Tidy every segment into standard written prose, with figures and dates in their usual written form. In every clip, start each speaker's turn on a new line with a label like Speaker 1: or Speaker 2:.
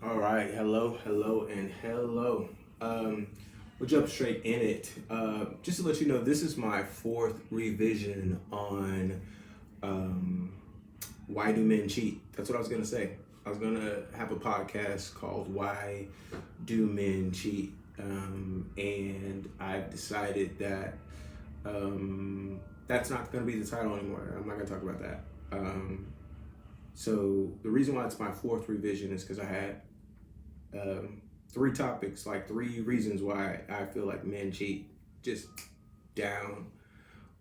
Speaker 1: All right, and hello. We'll jump straight in it. Just to let you know, this is my fourth revision on um, why do men cheat. That's what I was gonna say. I was gonna have a podcast called "Why Do Men Cheat," and I've decided that that's not gonna be the title anymore. I'm not gonna talk about that. So the reason why it's my fourth revision is because I had three topics, like three reasons why I feel like men cheat, just down.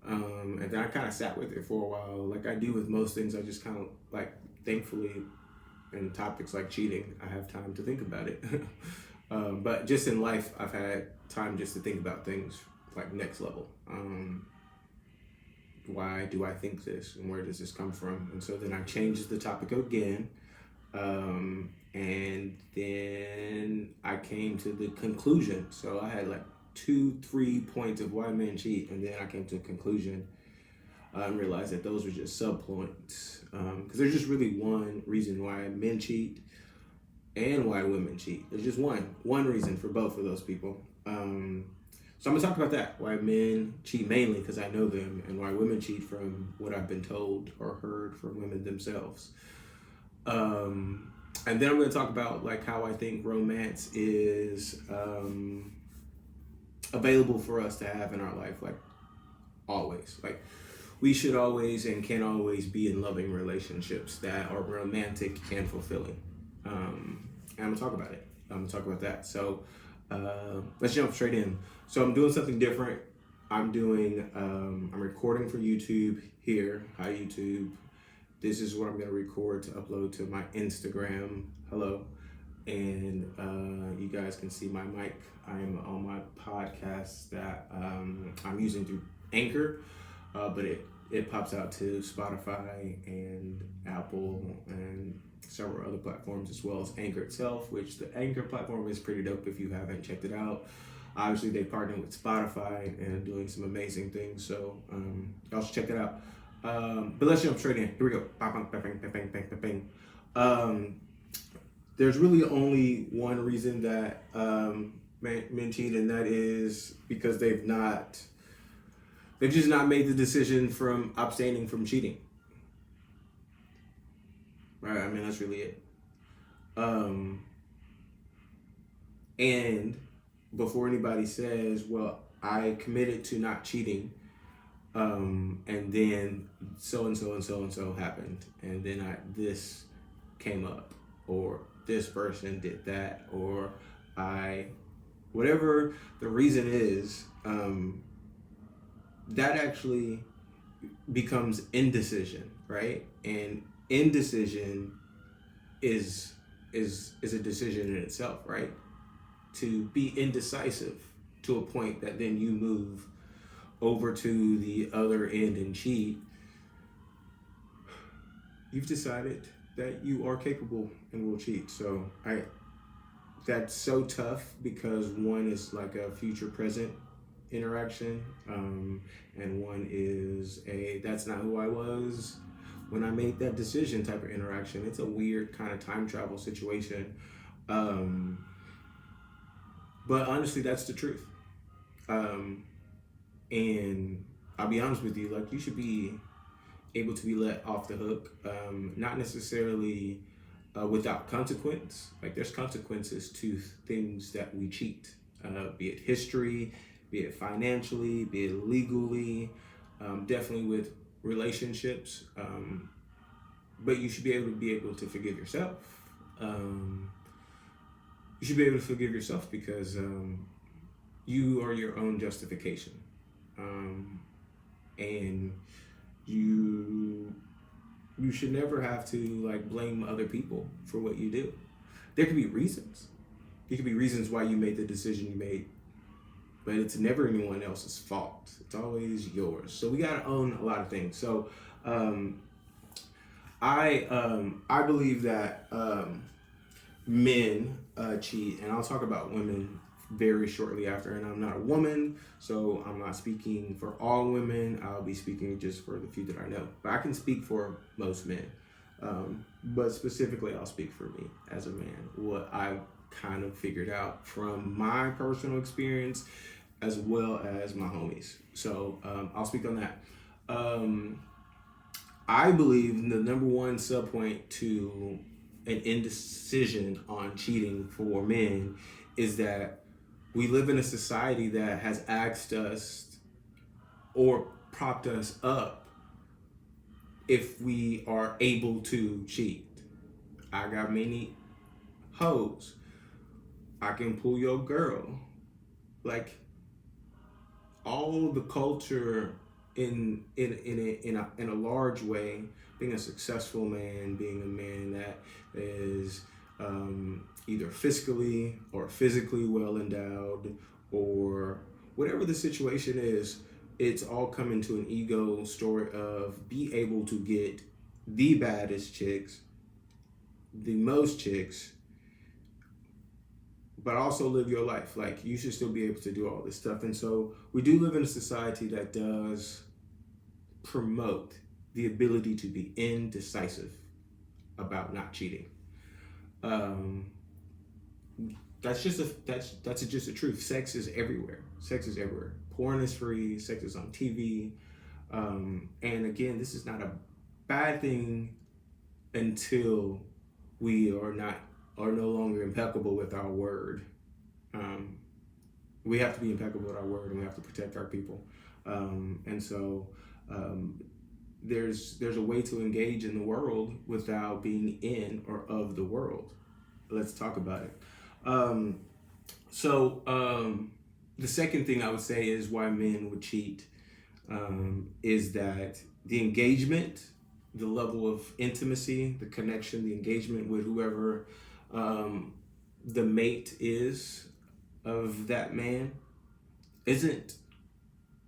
Speaker 1: And then I kind of sat with it for a while, like I do with most things. I just kind of like, thankfully, in topics like cheating, I have time to think about it. But just in life, I've had time just to think about things like next level. Why do I think this, and where does this come from? And so then I changed the topic again. And then I came to the conclusion. So I had like 3 points of why men cheat, and then I came to a conclusion and realized that those were just subpoints. Because there's just really one reason why men cheat and why women cheat. There's just one reason for both of those people. So I'm gonna talk about that, why men cheat mainly because I know them, and why women cheat from what I've been told or heard from women themselves. And then I'm going to talk about like how I think romance is available for us to have in our life, like always. Like we should always and can always be in loving relationships that are romantic and fulfilling. And I'm going to talk about it. I'm going to talk about that. So let's jump straight in. So I'm doing something different. I'm recording for YouTube here. Hi, YouTube. This is what I'm going to record to upload to my Instagram. Hello. And you guys can see my mic. I'm on my podcast that I'm using through Anchor, but it pops out to Spotify and Apple and several other platforms, as well as Anchor itself, which the Anchor platform is pretty dope if you haven't checked it out. Obviously, they partnered with Spotify and doing some amazing things, so y'all should check that out. But let's jump straight in. Here we go. Bang, bang, bang, bang, bang, bang, bang. There's really only one reason that men cheat, and that is because they've just not made the decision from abstaining from cheating. Right? I mean, that's really it. And before anybody says, well, I committed to not cheating, and then so and so and so and so happened, and then this came up, or this person did that, or whatever the reason is, that actually becomes indecision, right? And indecision is a decision in itself, right? To be indecisive to a point that then you move over to the other end and cheat, you've decided that you are capable and will cheat. So that's so tough because one is like a future present interaction, and one is that's not who I was when I made that decision type of interaction. It's a weird kind of time travel situation, but honestly, that's the truth. And I'll be honest with you, like you should be able to be let off the hook, not necessarily without consequence. Like there's consequences to things that we cheat, be it history, be it financially, be it legally, definitely with relationships. But you should be able to forgive yourself. You should be able to forgive yourself because you are your own justification. And you should never have to like blame other people for what you do. There could be reasons. There could be reasons why you made the decision you made, but it's never anyone else's fault. It's always yours. So we gotta own a lot of things. So I believe that men cheat, and I'll talk about women very shortly after. And I'm not a woman, so I'm not speaking for all women. I'll be speaking just for the few that I know. But I can speak for most men. But specifically, I'll speak for me as a man. What I kind of figured out from my personal experience as well as my homies. So I'll speak on that. Um, I believe the number one subpoint to an indecision on cheating for men is that we live in a society that has asked us or propped us up if we are able to cheat. I got many hoes. I can pull your girl. Like all the culture in a large way, being a successful man, being a man that is either fiscally or physically well endowed, or whatever the situation is, it's all coming to an ego story of be able to get the baddest chicks, the most chicks, but also live your life. Like you should still be able to do all this stuff. And so we do live in a society that does promote the ability to be indecisive about not cheating. Um, that's just a truth. Sex is everywhere. Sex is everywhere. Porn is free. Sex is on TV. And again, this is not a bad thing until we are no longer impeccable with our word. Um, we have to be impeccable with our word, and we have to protect our people. And so um, there's a way to engage in the world without being in or of the world. Let's talk about it. Um, the second thing I would say is why men would cheat is that the engagement, the level of intimacy, the connection, the engagement with whoever the mate is of that man isn't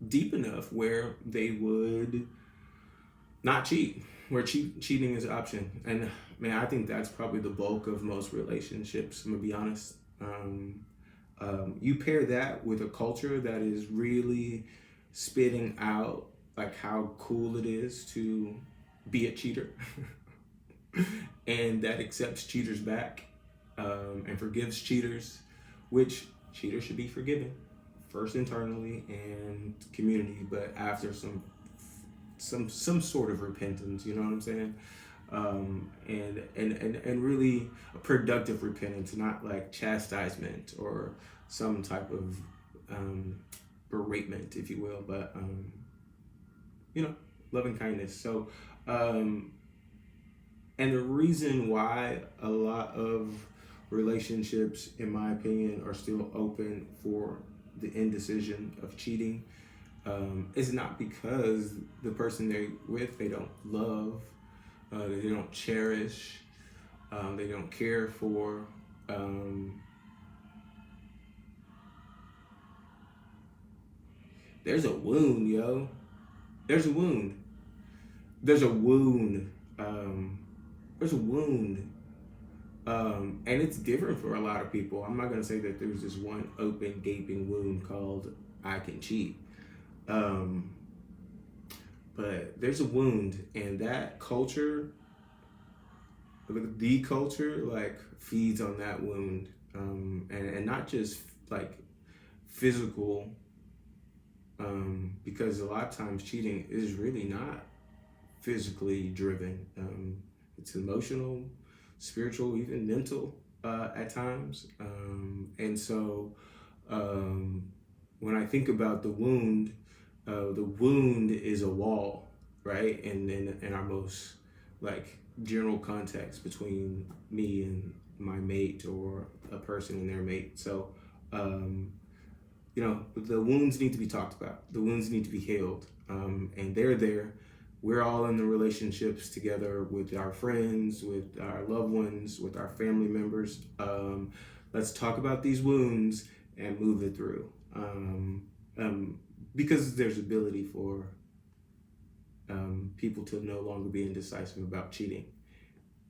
Speaker 1: deep enough where they would not cheat, where cheating is an option. And man, I think that's probably the bulk of most relationships. I'm gonna be honest. You pair that with a culture that is really spitting out like how cool it is to be a cheater and that accepts cheaters back and forgives cheaters, which cheaters should be forgiven first internally and community, but after some sort of repentance. You know what I'm saying? And really a productive repentance, not like chastisement or some type of beratement, if you will, but loving kindness. So, and the reason why a lot of relationships, in my opinion, are still open for the indecision of cheating is not because the person they're with they don't love, they don't cherish, they don't care for. There's a wound, yo. There's a wound. There's a wound. There's a wound. And it's different for a lot of people. I'm not gonna say that there's this one open, gaping wound called I can cheat. But there's a wound, and that culture, the culture, like feeds on that wound, and not just like physical, because a lot of times cheating is really not physically driven. It's emotional, spiritual, even mental at times. And so when I think about the wound is a wall, right? And then in our most like general context between me and my mate or a person and their mate. So, the wounds need to be talked about. The wounds need to be healed. And they're there. We're all in the relationships together with our friends, with our loved ones, with our family members. Let's talk about these wounds and move it through. Because there's ability for people to no longer be indecisive about cheating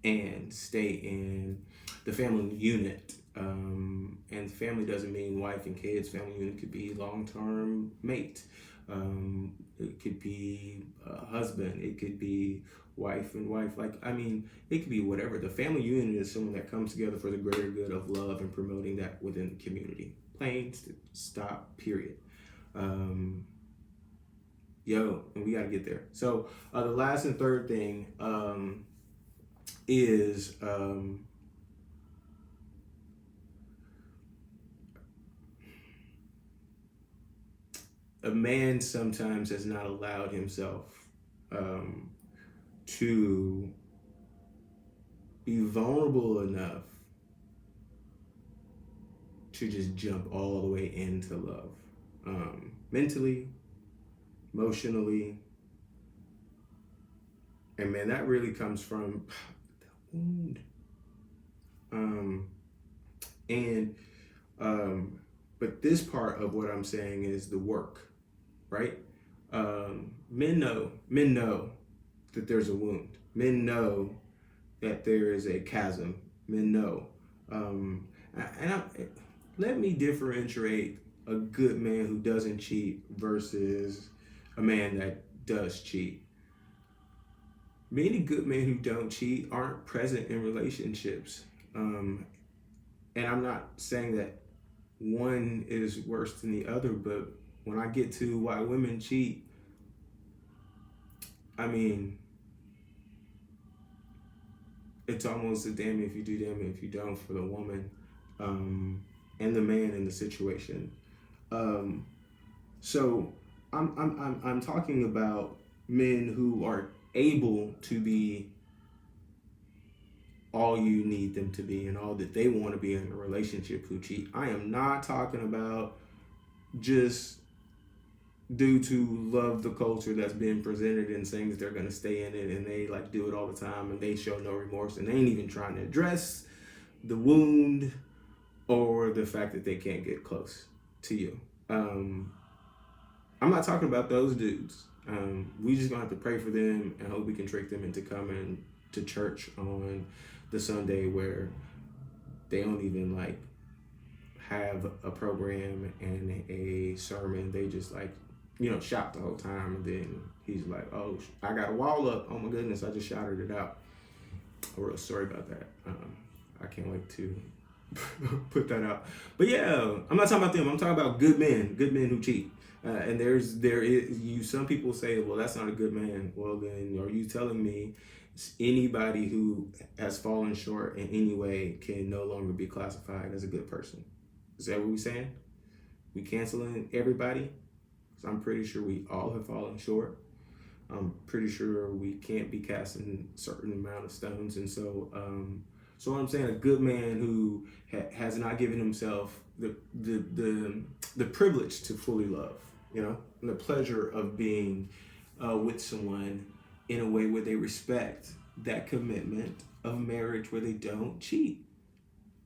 Speaker 1: and stay in the family unit. And family doesn't mean wife and kids. Family unit could be long-term mate. It could be husband. It could be wife and wife. Like, I mean, it could be whatever. The family unit is someone that comes together for the greater good of love and promoting that within the community. Plain stop, period. And we got to get there. So the last and third thing is a man sometimes has not allowed himself to be vulnerable enough to just jump all the way into love, mentally, emotionally. And man, that really comes from the wound. But this part of what I'm saying is the work, right? Men know that there's a wound. Men know that there is a chasm. Men know. Let me differentiate a good man who doesn't cheat versus a man that does cheat. Many good men who don't cheat aren't present in relationships. And I'm not saying that one is worse than the other, but when I get to why women cheat, I mean, it's almost a damn if you do, damn if you don't for the woman and the man in the situation. So I'm talking about men who are able to be all you need them to be and all that they want to be in a relationship who cheat. I am not talking about just due to love the culture that's been presented and saying that they're going to stay in it and they like do it all the time and they show no remorse and they ain't even trying to address the wound or the fact that they can't get close to you. I'm not talking about those dudes. We just gonna have to pray for them and hope we can trick them into coming to church on the Sunday where they don't even like have a program and a sermon. They just like, shout the whole time. And then he's like, oh, I got a wall up. Oh my goodness, I just shouted it out. I'm real sorry about that. I can't wait to put that out. But yeah, I'm not talking about them. I'm talking about good men who cheat. And there is some people say, well, that's not a good man. Well, then are you telling me anybody who has fallen short in any way can no longer be classified as a good person? Is that what we're saying? We canceling everybody? Because I'm pretty sure we all have fallen short. I'm pretty sure we can't be casting a certain amount of stones. And so what I'm saying, a good man who has not given himself the privilege to fully love, and the pleasure of being with someone in a way where they respect that commitment of marriage, where they don't cheat.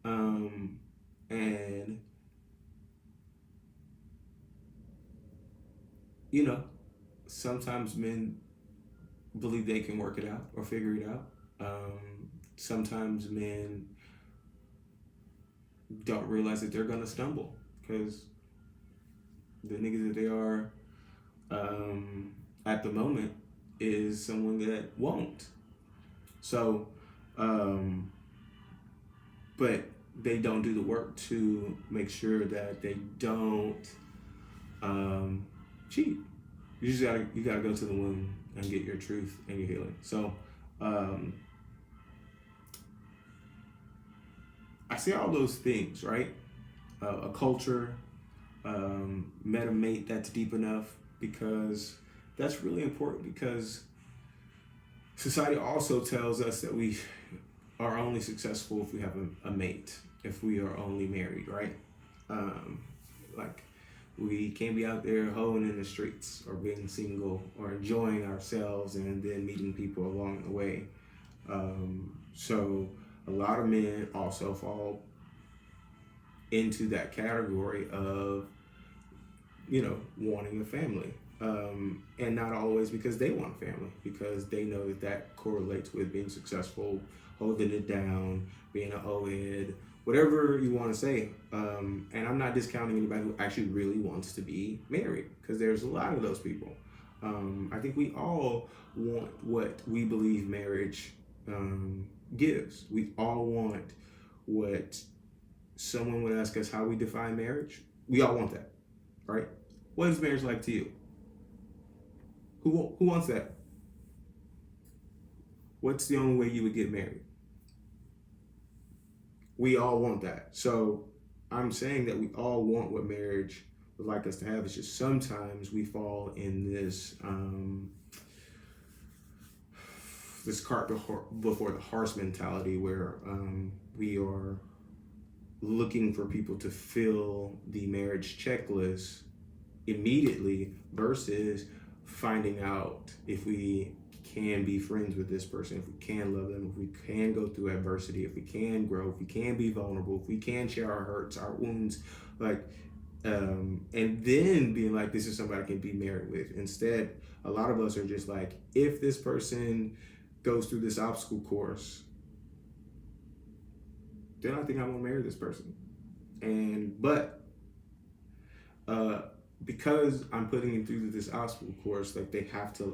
Speaker 1: And sometimes men believe they can work it out or figure it out. Sometimes men don't realize that they're gonna stumble because the nigga that they are at the moment is someone that won't. So, but they don't do the work to make sure that they don't cheat. You gotta go to the womb and get your truth and your healing. So, I see all those things, right? A culture, met a mate that's deep enough, because that's really important, because society also tells us that we are only successful if we have a mate, if we are only married, right? Like we can't be out there hoeing in the streets or being single or enjoying ourselves and then meeting people along the way. So a lot of men also fall into that category of, wanting a family. And not always because they want a family, because they know that correlates with being successful, holding it down, being an O-ed, whatever you want to say. And I'm not discounting anybody who actually really wants to be married, because there's a lot of those people. I think we all want what we believe marriage gives. We all want what someone would ask us how we define marriage. We all want that, right? What is marriage like to you? Who wants that? What's the only way you would get married? We all want that. So I'm saying that we all want what marriage would like us to have. It's just sometimes we fall in this cart before the horse mentality, where we are looking for people to fill the marriage checklist immediately versus finding out if we can be friends with this person, if we can love them, if we can go through adversity, if we can grow, if we can be vulnerable, if we can share our hurts, our wounds, like, and then being like, this is somebody I can be married with. Instead, a lot of us are just like, if this person goes through this obstacle course, then I think I want to marry this person. But because I'm putting them through this obstacle course, like they have to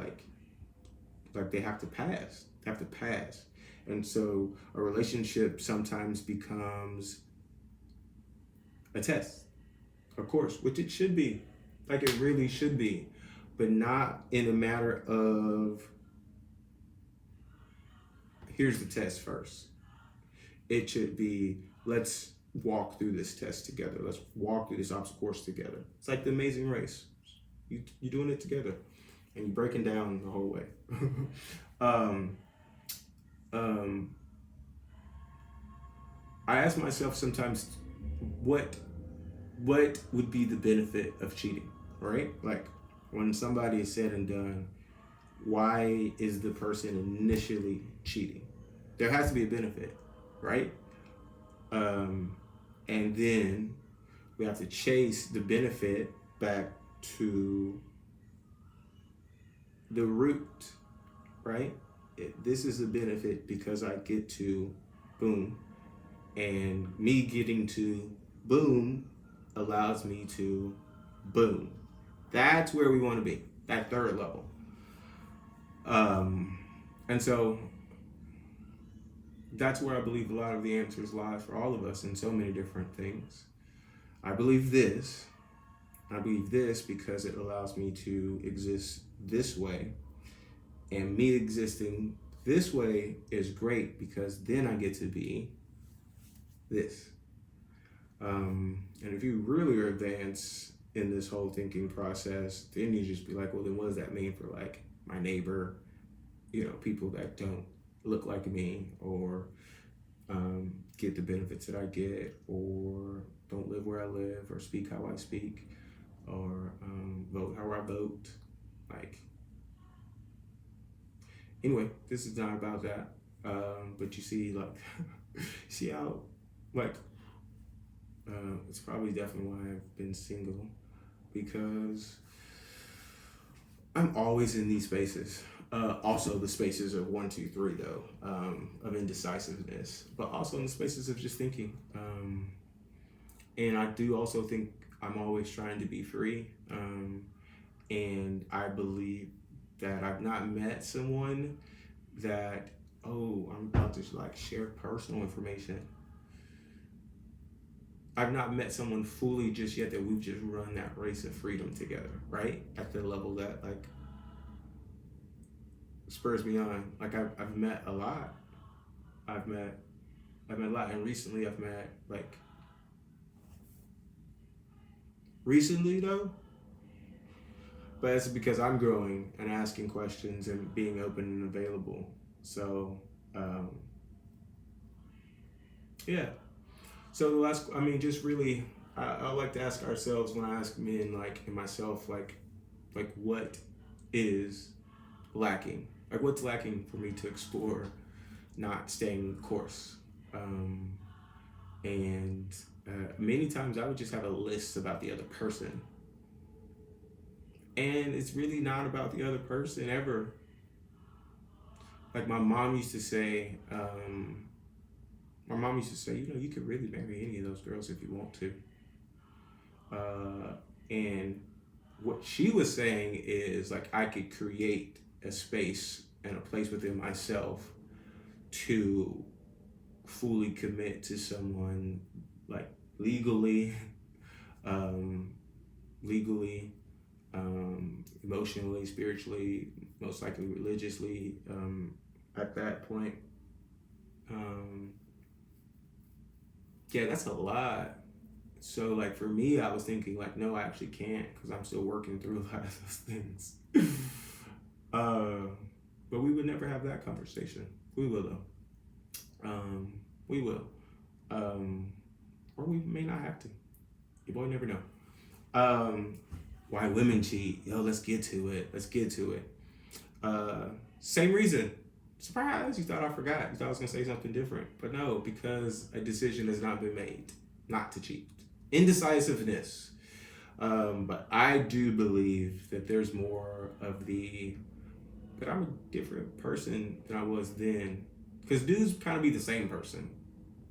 Speaker 1: they have to pass. They have to pass. And so a relationship sometimes becomes a test, of course, which it should be. Like it really should be. But not in a matter of, here's the test first. It should be, let's walk through this test together. Let's walk through this obstacle course together. It's like the Amazing Race. You're doing it together, and you're breaking down the whole way. I ask myself sometimes, what would be the benefit of cheating, right? Like when somebody is said and done, why is the person initially cheating? There has to be a benefit, right? And then we have to chase the benefit back to the root, right? This is a benefit because I get to boom, and me getting to boom allows me to boom. That's where we want to be, that third level. And so that's where I believe a lot of the answers lie for all of us in so many different things. I believe this because it allows me to exist this way. And me existing this way is great because then I get to be this. And if you really are advanced in this whole thinking process, then you just be like, well, then what does that mean for like my neighbor, people that don't look like me, or get the benefits that I get, or don't live where I live, or speak how I speak, or vote how I vote. Like, anyway, this is not about that. But you see, like, see how, like, it's probably definitely why I've been single, because I'm always in these spaces. Also the spaces of 1, 2, 3 though, of indecisiveness, but also in the spaces of just thinking. And I do also think I'm always trying to be free. And I believe that I've not met someone that, I'm about to like share personal information. I've not met someone fully just yet that we've just run that race of freedom together, right? At the level that like spurs me on. Like I've met a lot. I've met a lot, and recently I've met like, recently though, but it's because I'm growing and asking questions and being open and available. So yeah. So just really, I like to ask ourselves, when I ask men, like, and myself, like what is lacking? Like, what's lacking for me to explore not staying the course? And many times I would just have a list about the other person. And it's really not about the other person ever. Like my mom used to say, My mom used to say, you could really marry any of those girls if you want to. And what she was saying is like I could create a space and a place within myself to fully commit to someone, like legally, um, legally, emotionally, spiritually, most likely religiously, at that point. Um, yeah, that's a lot. So like for me, I was thinking like, no, I actually can't because I'm still working through a lot of those things. uh, but we would never have that conversation. We will though. We will. Um, or we may not have to. Your boy never know. Um, why women cheat? Yo, let's get to it. Let's get to it. Same reason. Surprise! You thought I forgot. You thought I was gonna say something different, but no, because a decision has not been made not to cheat. Indecisiveness. But I do believe that there's more of but I'm a different person than I was then. Because dudes kind of be the same person.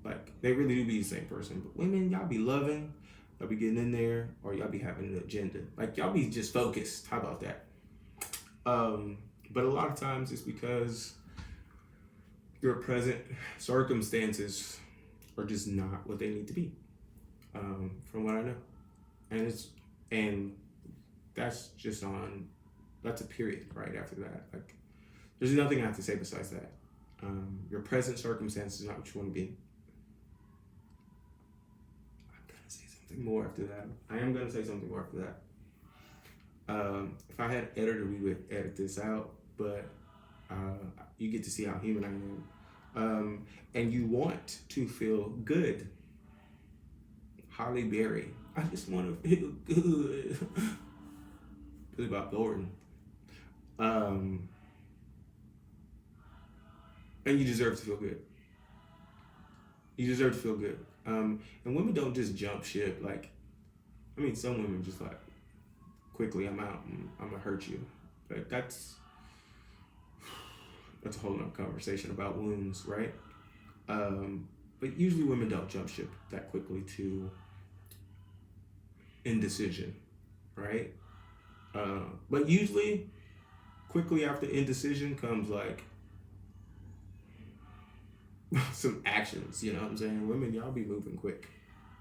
Speaker 1: Like, they really do be the same person. But women, y'all be loving, y'all be getting in there, or y'all be having an agenda. Like, y'all be just focused. How about that? But a lot of times it's because your present circumstances are just not what they need to be, from what I know. And that's a period right after that. Like, there's nothing I have to say besides that. Your present circumstances is not what you want to be. I'm gonna say something more after that. I am gonna say something more after that. If I had an editor, we would edit this out, but you get to see how human I am. And you want to feel good. Holly Berry. I just want to feel good. Billy Bob Thornton. And you deserve to feel good. You deserve to feel good. And women don't just jump ship. Like, I mean, some women just like, quickly, I'm out and I'm gonna hurt you. But that's a whole nother conversation about wounds, right? But usually women don't jump ship that quickly to indecision, right? But usually, quickly after indecision comes like some actions. You know what I'm saying? Women, y'all be moving quick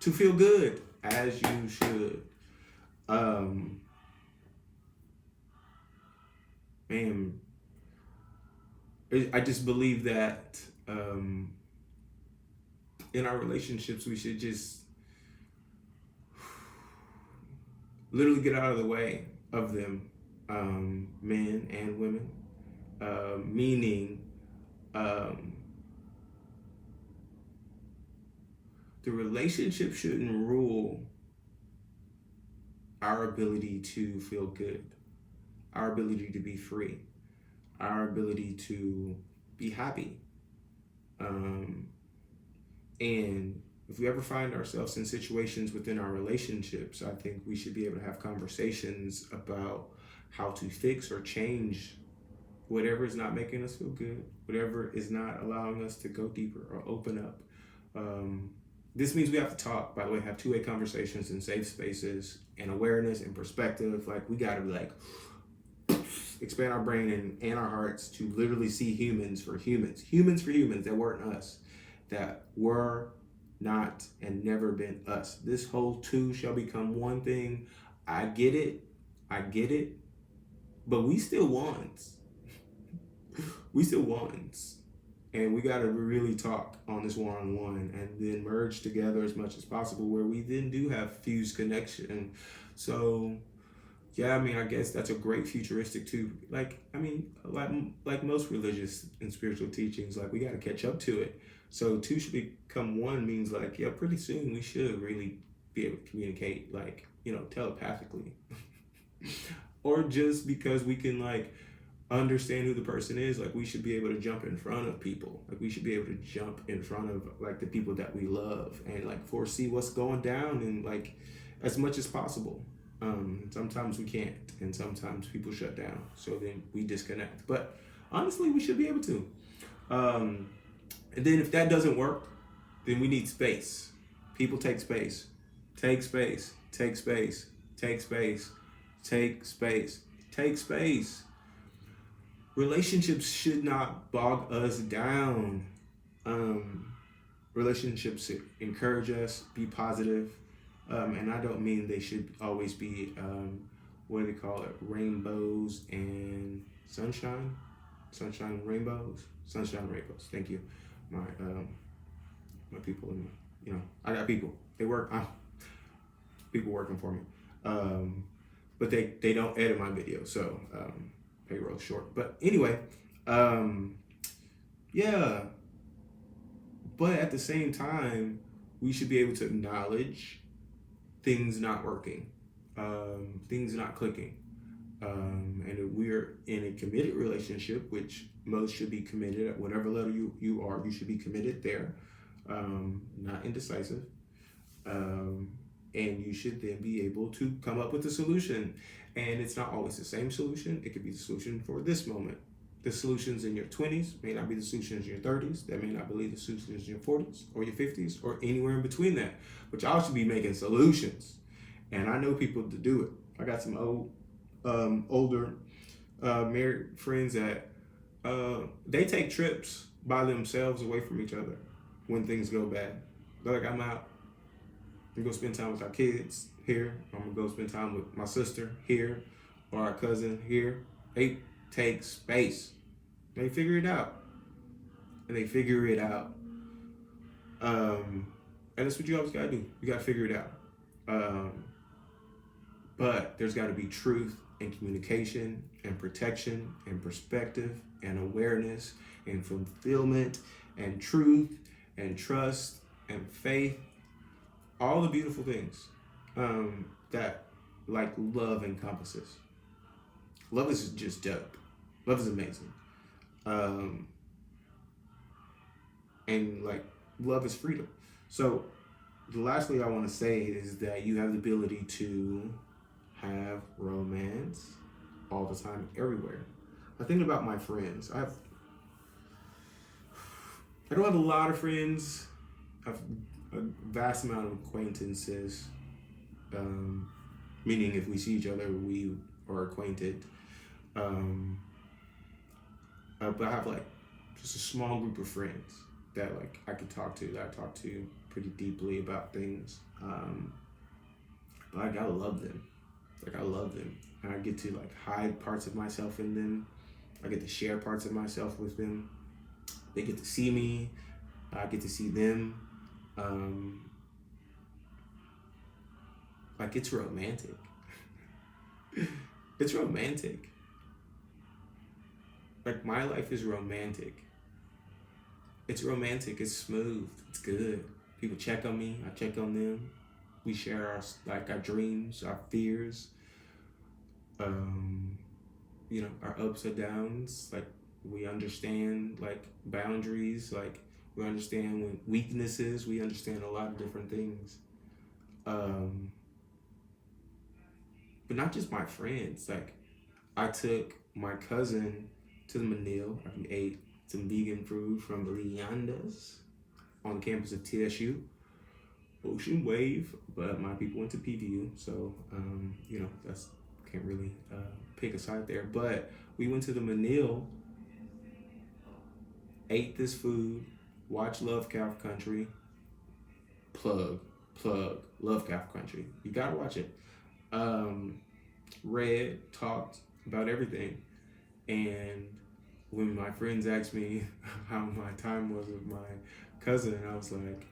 Speaker 1: to feel good, as you should. Man, I just believe that in our relationships we should just literally get out of the way of them, men and women. Meaning, the relationship shouldn't rule our ability to feel good, our ability to be free, our ability to be happy. And if we ever find ourselves in situations within our relationships, I think we should be able to have conversations about how to fix or change whatever is not making us feel good, whatever is not allowing us to go deeper or open up. This means we have to talk, by the way, have two-way conversations in safe spaces and awareness and perspective. Like, we got to be like, expand our brain and our hearts to literally see humans for humans that weren't us, that were not and never been us. This whole two shall become one thing. I get it, but we still ones. We still ones. And we got to really talk on this one-on-one and then merge together as much as possible where we then do have fused connection. So, yeah, I mean, I guess that's a great futuristic too. Like, I mean, like most religious and spiritual teachings, like we got to catch up to it. So two should become one means like, yeah, pretty soon we should really be able to communicate, like, telepathically. Or just because we can like understand who the person is, like we should be able to jump in front of people. Like we should be able to jump in front of like the people that we love and like foresee what's going down and like as much as possible. Sometimes we can't, and sometimes people shut down, so then we disconnect. But honestly, we should be able to. And then if that doesn't work, then we need space. People take space. Take space. Take space. Take space. Take space. Take space. Relationships should not bog us down. Um, Relationships encourage us, be positive. And I don't mean they should always be, what do they call it? Rainbows and sunshine? Sunshine and rainbows? Sunshine and rainbows. Thank you. My people, I got people. They work. People working for me. But they don't edit my video, so payroll short. But anyway, yeah. But at the same time, we should be able to acknowledge things not working, things not clicking. And if we're in a committed relationship, which most should be committed at whatever level you are, you should be committed there, not indecisive. And you should then be able to come up with a solution. And it's not always the same solution. It could be the solution for this moment. The solutions in your 20s may not be the solutions in your 30s. That may not be the solutions in your 40s or your 50s or anywhere in between that. But y'all should be making solutions. And I know people to do it. I got some older married friends that they take trips by themselves away from each other when things go bad. They're like, I'm out. I'm gonna spend time with our kids here. I'm gonna go spend time with my sister here or our cousin here. They take space. They figure it out. And they figure it out. And that's what you always gotta do. You gotta figure it out. But there's gotta be truth and communication and protection and perspective and awareness and fulfillment and truth and trust and faith. All the beautiful things that like love encompasses. Love is just dope. Love is amazing. And like love is freedom. So the last thing I want to say is that you have the ability to have romance all the time, everywhere. I think about my friends. I don't have a lot of friends. I have a vast amount of acquaintances. Meaning if we see each other, we are acquainted. But I have like just a small group of friends that like I can talk to, that I talk to pretty deeply about things. But I gotta love them. Like I love them. And I get to like hide parts of myself in them. I get to share parts of myself with them. They get to see me. I get to see them. Like it's romantic. It's romantic. Like my life is romantic. It's romantic. It's smooth. It's good. People check on me. I check on them. We share our dreams, our fears. Our ups and downs. Like we understand like boundaries. Like we understand when weaknesses. We understand a lot of different things. But not just my friends. Like I took my cousin to the Manil. We ate some vegan food from Leanda's on campus of TSU. Ocean Wave, but my people went to PVU, so that's can't really pick a side there. But we went to the Manil, ate this food, watched Lovecraft Country. Plug, Lovecraft Country. You gotta watch it. Read, talked about everything, and when my friends asked me how my time was with my cousin, I was like,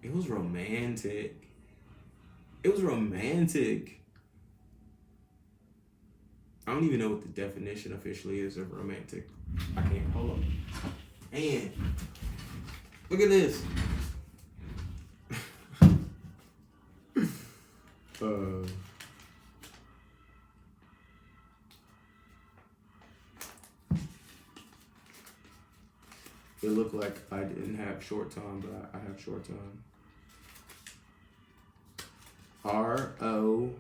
Speaker 1: it was romantic. It was romantic. I don't even know what the definition officially is of romantic. I can't, hold on. And look at this. It looked like I didn't have short tongue, but I have short tongue. R-O-M.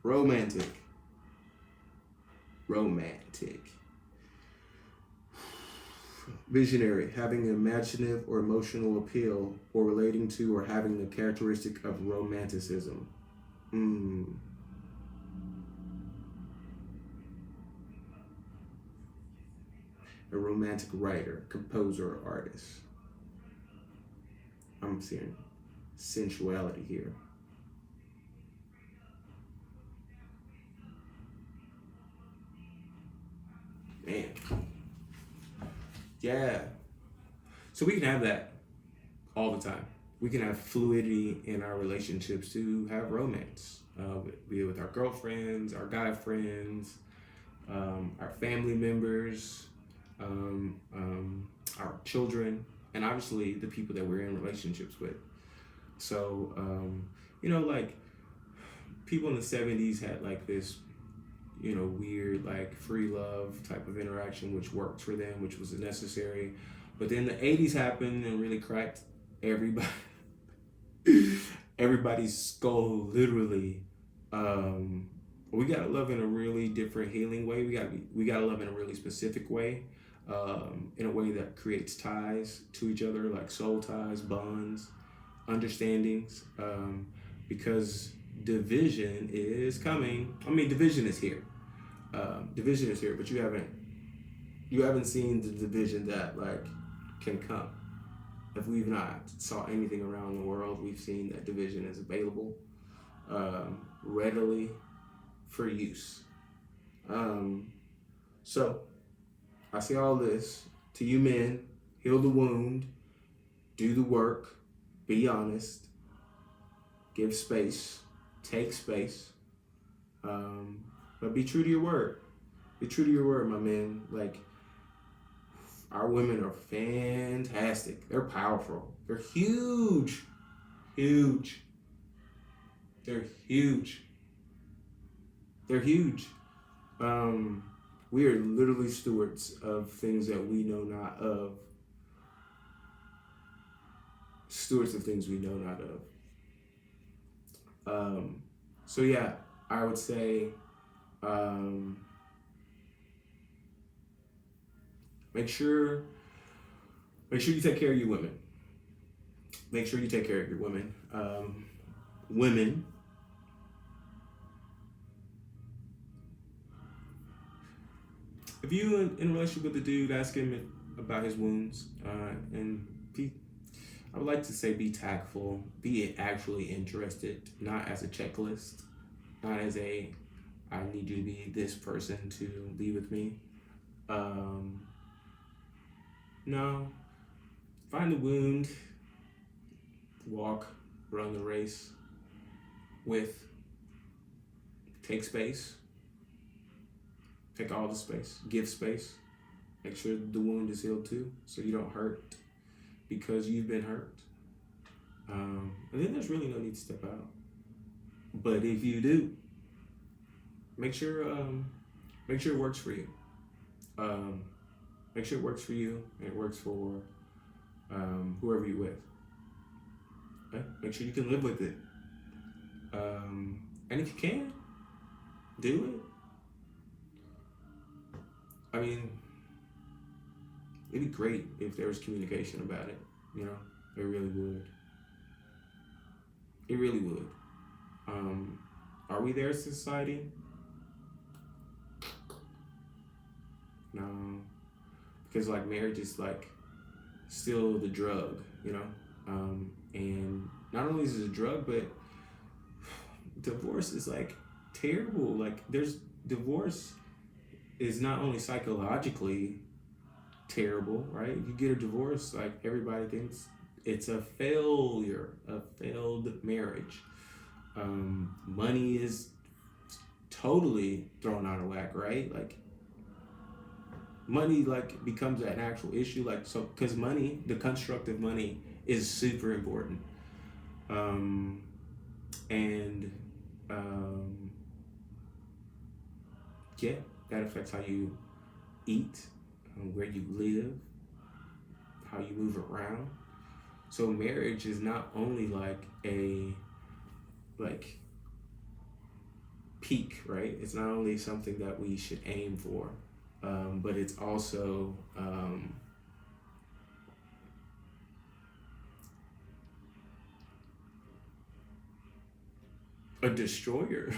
Speaker 1: Romantic. Visionary, having an imaginative or emotional appeal, or relating to or having the characteristic of romanticism. Mm. A romantic writer, composer, or artist. I'm seeing sensuality here. Man. Yeah. So we can have that all the time. We can have fluidity in our relationships to have romance, be it with our girlfriends, our guy friends, our family members, our children, and obviously the people that we're in relationships with. So, like people in the 70s had like this, weird like free love type of interaction, which worked for them, which was necessary. But then the 80s happened and really cracked everybody, everybody's skull, literally. We gotta love in a really different healing way. We gotta love in a really specific way, in a way that creates ties to each other, like soul ties, bonds, understandings. Because division is coming. I mean, division is here. Division is here, but you haven't seen the division that like can come. If we've not saw anything around the world, we've seen that division is available, readily for use. So I say all this to you men: heal the wound, do the work, be honest, give space, take space, but be true to your word. Be true to your word, my man. Like, our women are fantastic. They're powerful. They're huge. Huge. They're huge. They're huge. We are literally stewards of things that we know not of. Stewards of things we know not of. So yeah, I would say, make sure you take care of your women. Make sure you take care of your women. Women, if you in a relationship with a dude, ask him about his wounds, and I would like to say be tactful, be actually interested, not as a checklist, not as a I need you to be this person to be with me. No, find the wound, walk, run the race with, take space, take all the space, give space, make sure the wound is healed too, so you don't hurt because you've been hurt. And then there's really no need to step out. But if you do, make sure it works for you. Make sure it works for you and it works for whoever you're with. Okay? Make sure you can live with it. And if you can, do it. I mean, it'd be great if there was communication about it. It really would. It really would. Are we there as a society? No. Because like marriage is like still the drug, and not only is it a drug, but divorce is like terrible. Like divorce is not only psychologically terrible, right? If you get a divorce, like everybody thinks it's a failure, a failed marriage. Money is totally thrown out of whack, right? Like money like becomes an actual issue, like, so because money, the construct of money is super important. And yeah, that affects how you eat, where you live, how you move around. So marriage is not only like a peak, right? It's not only something that we should aim for, but it's also a destroyer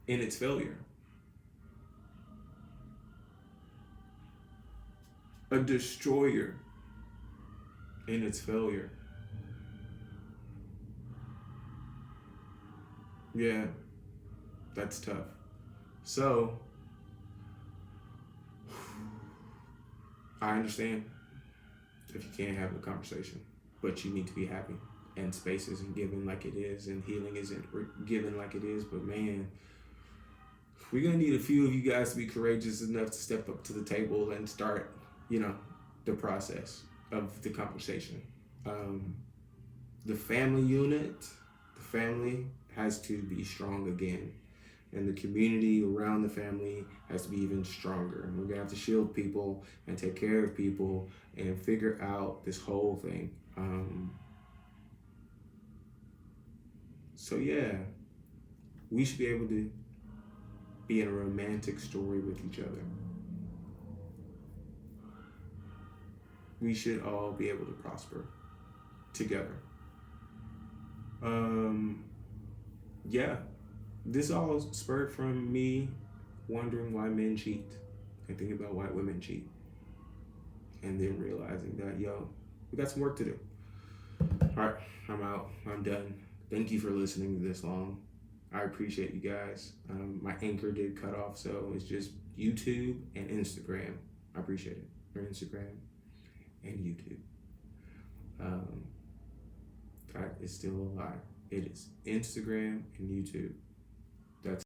Speaker 1: in its failure. A destroyer in its failure. Yeah, that's tough. So, I understand if you can't have a conversation, but you need to be happy. And space isn't given like it is, and healing isn't given like it is. But man, we're gonna need a few of you guys to be courageous enough to step up to the table and start, you know, the process of the conversation. Um, the family unit, the family has to be strong again, and the community around the family has to be even stronger. And we're gonna have to shield people and take care of people and figure out this whole thing. So yeah, we should be able to be in a romantic story with each other. We should all be able to prosper together. Yeah, this all spurred from me wondering why men cheat and thinking about why women cheat, and then realizing that, yo, we got some work to do. All right, I'm out. I'm done. Thank you for listening this long. I appreciate you guys. My anchor did cut off, so it's just YouTube and Instagram. I appreciate it. Or Instagram and YouTube. That is still a lie. It is Instagram and YouTube.